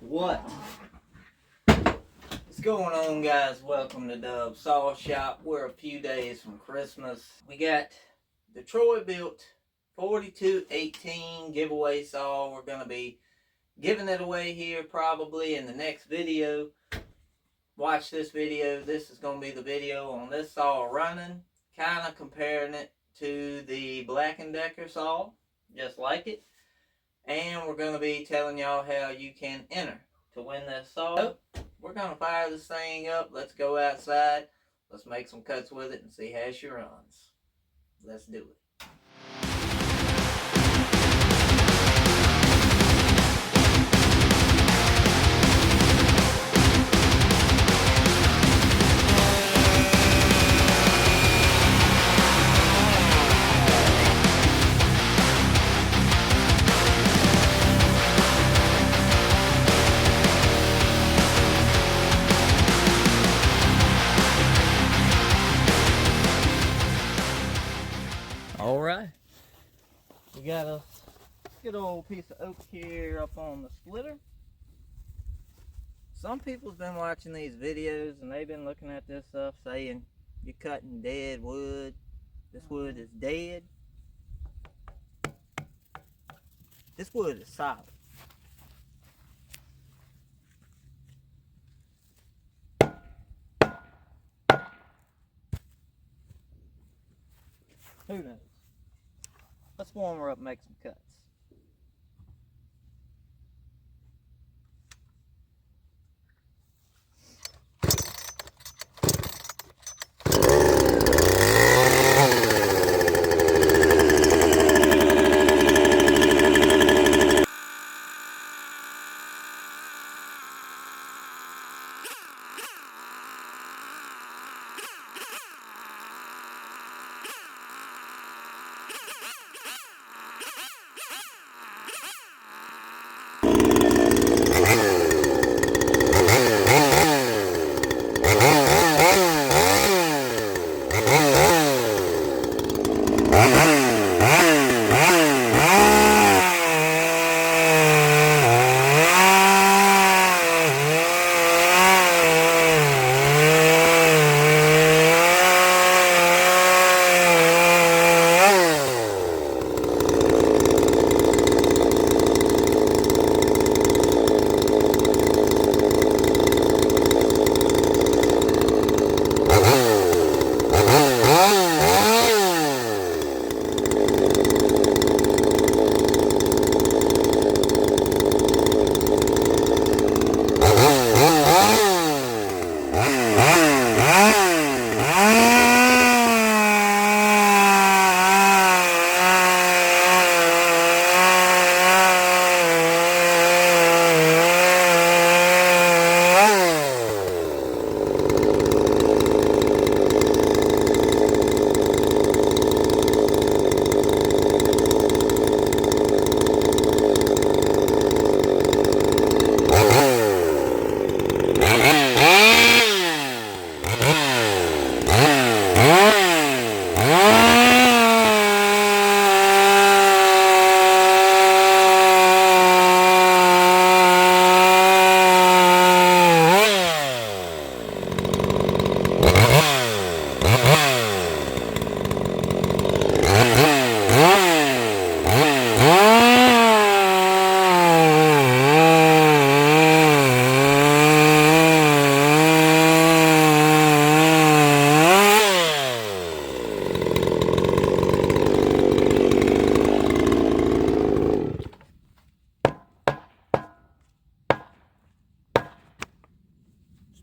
What's going on, guys? Welcome to Dub Saw Shop. We're a few days from Christmas. We got the Troy Built 4218 giveaway saw. We're going to be giving it away here probably in the next video. Watch this video. This is going to be the video on this saw running, kind of comparing it to the Black&Decker saw, just like it. And we're going to be telling y'all how you can enter to win this saw. So, we're going to fire this thing up. Let's go outside. Let's make some cuts with it and see how she runs. Let's do it. Alright, we got a good old piece of oak here up on the splitter. Some people's been watching these videos and they've been looking at this stuff saying you're cutting dead wood. This wood is dead. This wood is solid. Who knows? Let's warm her up and make some cuts.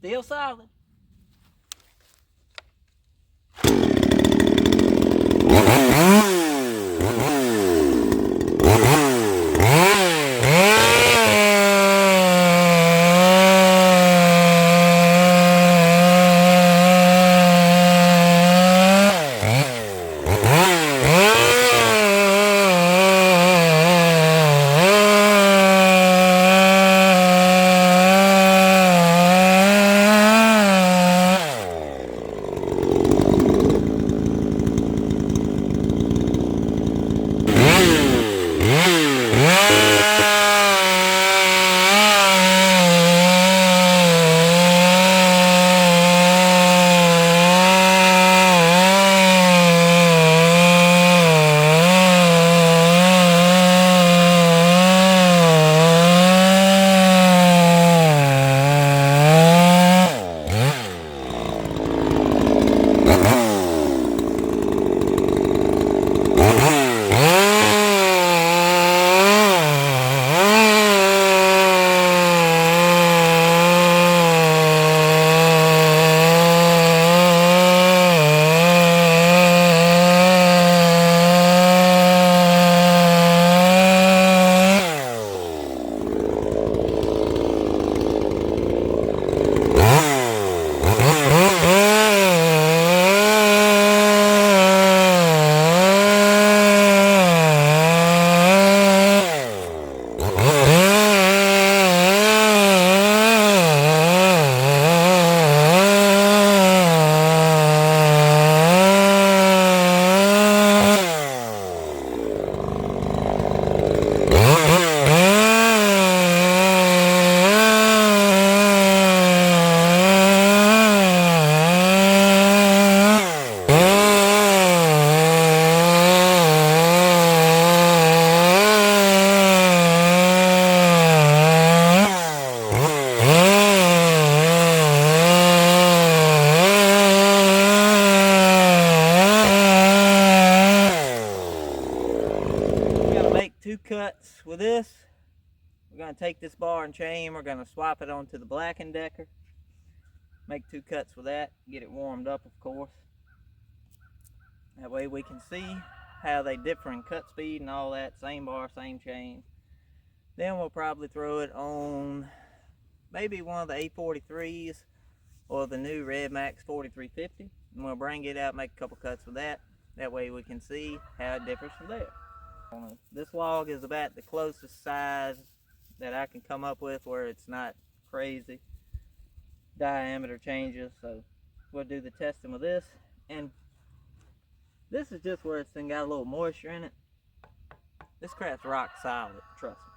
Still solid. take this bar and chain, we're going to swap it onto the Black&Decker. Make 2 cuts with that, get it warmed up, of course. That way we can see how they differ in cut speed and all that. Same bar, same chain. Then we'll probably throw it on maybe one of the A43s or the new Redmax 4350. And we'll bring it out, make a couple cuts with that. That way we can see how it differs from there. This log is about the closest size that I can come up with where it's not crazy diameter changes. So we'll do the testing with this. And this is just where it's got a little moisture in it. This crap's rock solid, trust me.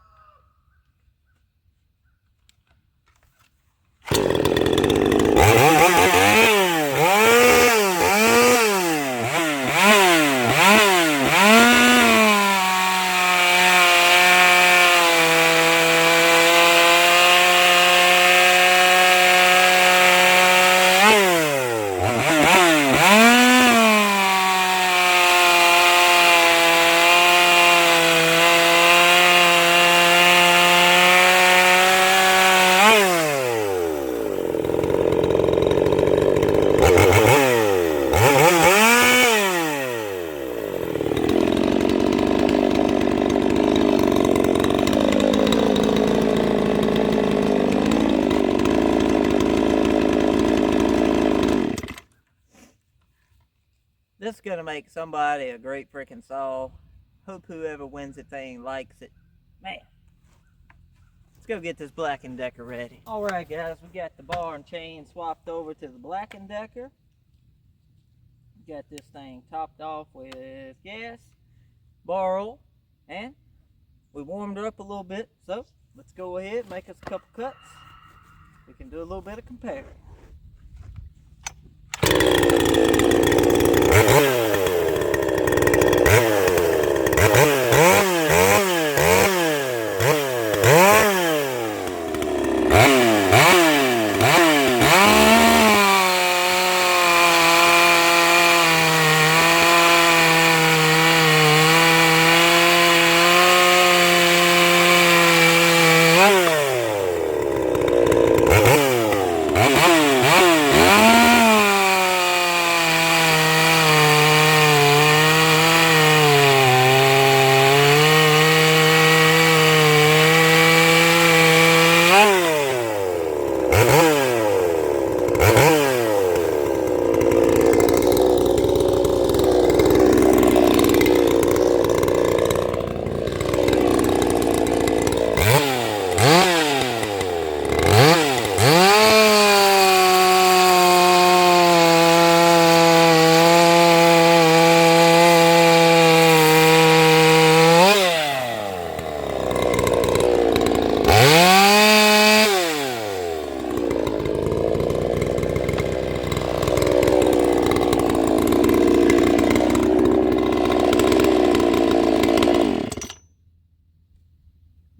This is going to make somebody a great freaking saw. Hope whoever wins the thing likes it. Man, let's go get this Black&Decker ready. Alright guys, we got the bar and chain swapped over to the Black&Decker. Got this thing topped off with gas, bar oil, and we warmed her up a little bit. So let's go ahead and make us a couple cuts. We can do a little bit of comparing.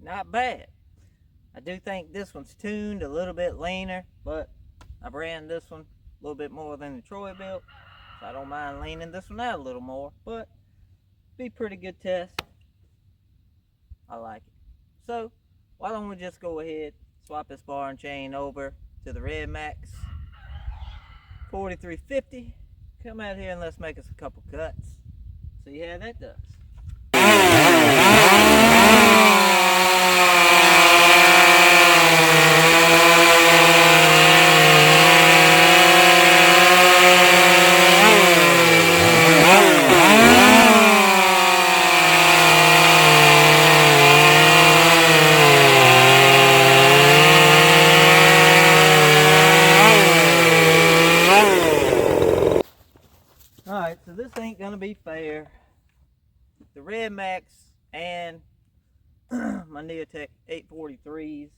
Not bad. I do think this one's tuned a little bit leaner, but I ran this one a little bit more than the Troy built, so I don't mind leaning this one out a little more, but be pretty good test. I like it. So why don't we just go ahead, swap this bar and chain over to the Redmax 4350. Come out here and let's make us a couple cuts. See how that does. Alright, so this ain't gonna be fair. The Redmax and my Neotech 843s,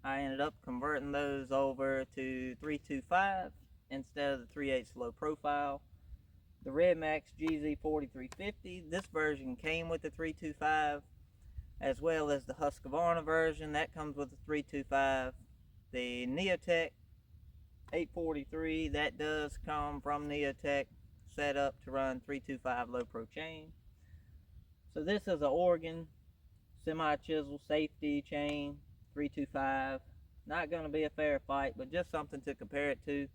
I ended up converting those over to 325 instead of the 3/8 low profile. The Redmax GZ4350, this version came with the 325, as well as the Husqvarna version, that comes with the 325. The Neotech 843, that does come from Neotech, set up to run 325 low pro chain. So this is an Oregon semi-chisel safety chain. 325. Not going to be a fair fight, but just something to compare it to.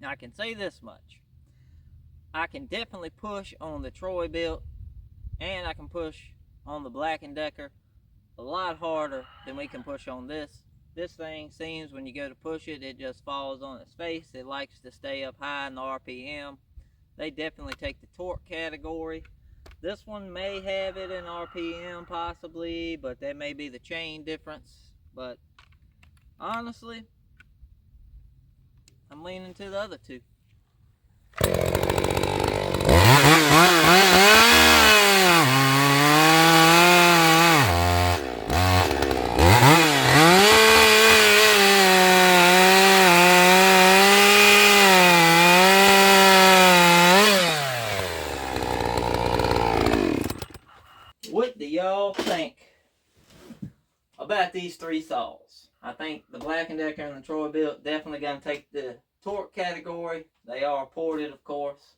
I can say this much. I can definitely push on the Troy-Bilt, and I can push on the Black&Decker a lot harder than we can push on this. This thing seems when you go to push it, it just falls on its face. It likes to stay up high in the RPM. They definitely take the torque category. This one may have it in RPM possibly, but that may be the chain difference. But honestly, I'm leaning to the other two. What do y'all think about these three saws? I think the Black&Decker and the Troy-Bilt definitely going to take the torque category. They are ported, of course.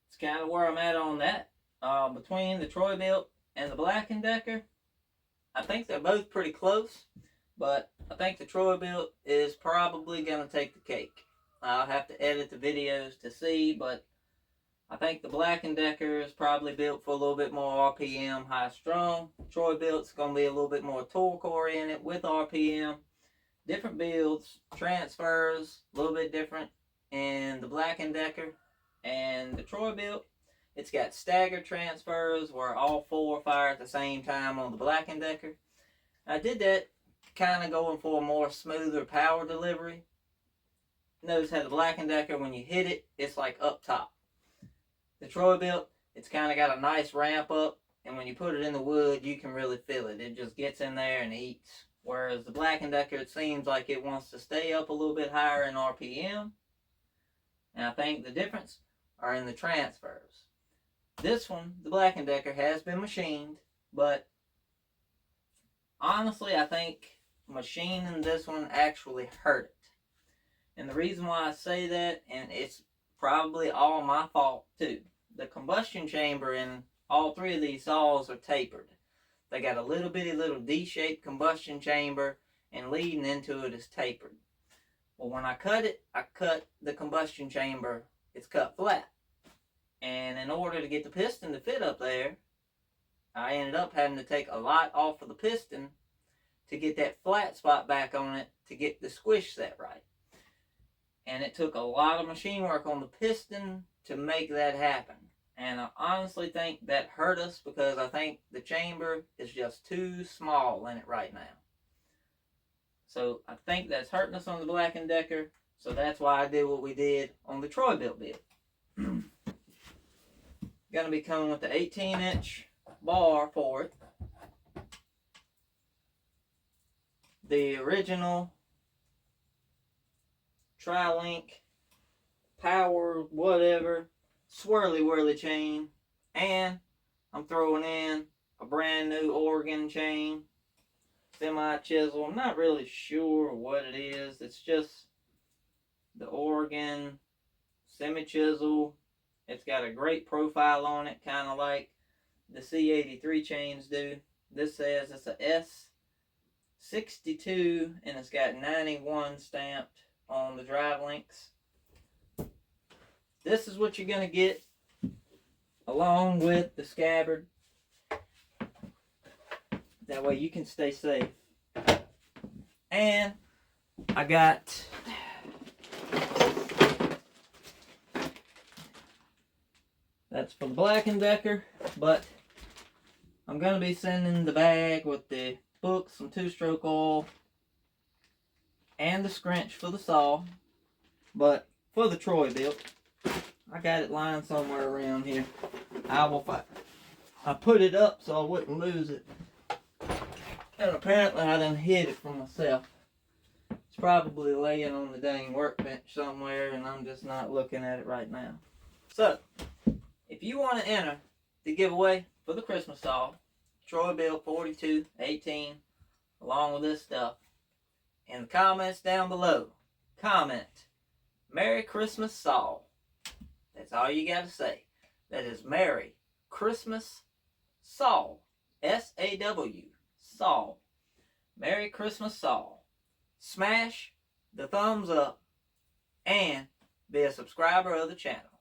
It's kind of where I'm at on that. Between the Troy-Bilt and the Black&Decker, I think they're both pretty close, but I think the Troy-Bilt is probably going to take the cake. I'll have to edit the videos to see, but I think the Black&Decker is probably built for a little bit more RPM, high strung. Troy-Bilt's going to be a little bit more torque oriented with RPM. Different builds, transfers, a little bit different in the Black&Decker. And the Troy-Bilt, it's got staggered transfers where all four fire at the same time on the Black&Decker. I did that kind of going for a more smoother power delivery. Notice how the Black&Decker, when you hit it, it's like up top. The Troy-Bilt, it's kind of got a nice ramp up, and when you put it in the wood, you can really feel it. It just gets in there and eats. Whereas the Black&Decker, it seems like it wants to stay up a little bit higher in RPM. And I think the difference are in the transfers. This one, the Black&Decker, has been machined, but honestly, I think machining this one actually hurt it. And the reason why I say that, and it's probably all my fault too. The combustion chamber in all three of these saws are tapered. They got a little bitty little D-shaped combustion chamber, and leading into it is tapered. Well, when I cut it, I cut the combustion chamber, it's cut flat. And in order to get the piston to fit up there, I ended up having to take a lot off of the piston to get that flat spot back on it to get the squish set right. And it took a lot of machine work on the piston to make that happen. And I honestly think that hurt us because I think the chamber is just too small in it right now. So I think that's hurting us on the Black&Decker. So that's why I did what we did on the Troy-Bilt build. Gonna be coming with the 18-inch bar for it. The original Tri-Link power whatever swirly whirly chain, and I'm throwing in a brand new Oregon chain, semi chisel. I'm not really sure what it is. It's just the Oregon semi chisel. It's got a great profile on it, kind of like the C83 chains do. This says it's a S62 and it's got 91 stamped on the drive links. This is what you're going to get along with the scabbard. That way you can stay safe. And I got that's for the Black&Decker, but I'm going to be sending the bag with the book, some 2-stroke oil, and the scrunch for the saw. But for the Troy-Bilt, I got it lying somewhere around here. I put it up so I wouldn't lose it. And apparently I done hid it from myself. It's probably laying on the dang workbench somewhere and I'm just not looking at it right now. So, if you want to enter the giveaway for the Christmas saw, Troy-Bilt 4218, along with this stuff, in the comments down below, comment, Merry Christmas Saw. That's all you got to say. That is Merry Christmas Saw. S-A-W. Saw. Merry Christmas Saw. Smash the thumbs up and be a subscriber of the channel.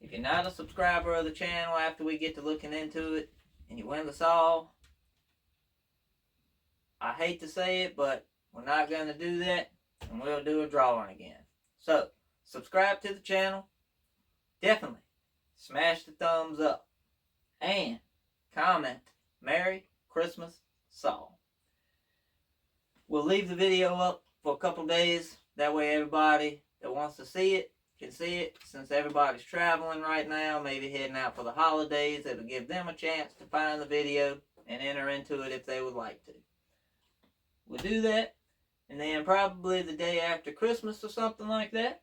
If you're not a subscriber of the channel after we get to looking into it and you win the saw, I hate to say it, but we're not going to do that, and we'll do a drawing again. So, subscribe to the channel. Definitely smash the thumbs up and comment Merry Christmas Saw. We'll leave the video up for a couple days. That way everybody that wants to see it can see it. Since everybody's traveling right now, maybe heading out for the holidays, it'll give them a chance to find the video and enter into it if they would like to. We'll do that, and then probably the day after Christmas or something like that,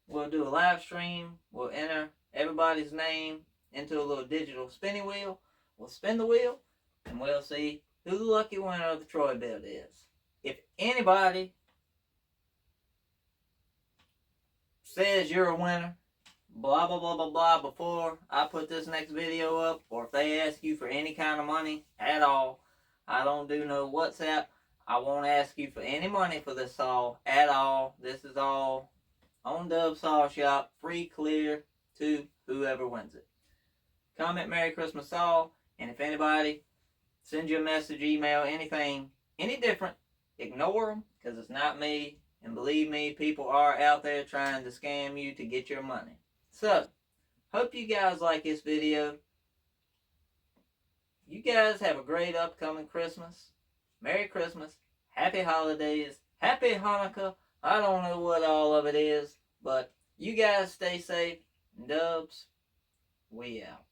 we'll do a live stream. We'll enter everybody's name into a little digital spinning wheel. We'll spin the wheel, and we'll see who the lucky winner of the Troy-Bilt is. If anybody says you're a winner, blah, blah, blah, blah, blah, before I put this next video up, or if they ask you for any kind of money at all, I don't do no WhatsApp. I won't ask you for any money for this saw at all. This is all on Dub Saw Shop, free, clear to whoever wins it. Comment Merry Christmas Saw, and if anybody sends you a message, email, anything, any different, ignore them, because it's not me. And believe me, people are out there trying to scam you to get your money. So, hope you guys like this video. You guys have a great upcoming Christmas. Merry Christmas. Happy Holidays. Happy Hanukkah. I don't know what all of it is, but you guys stay safe. Dubs, we out.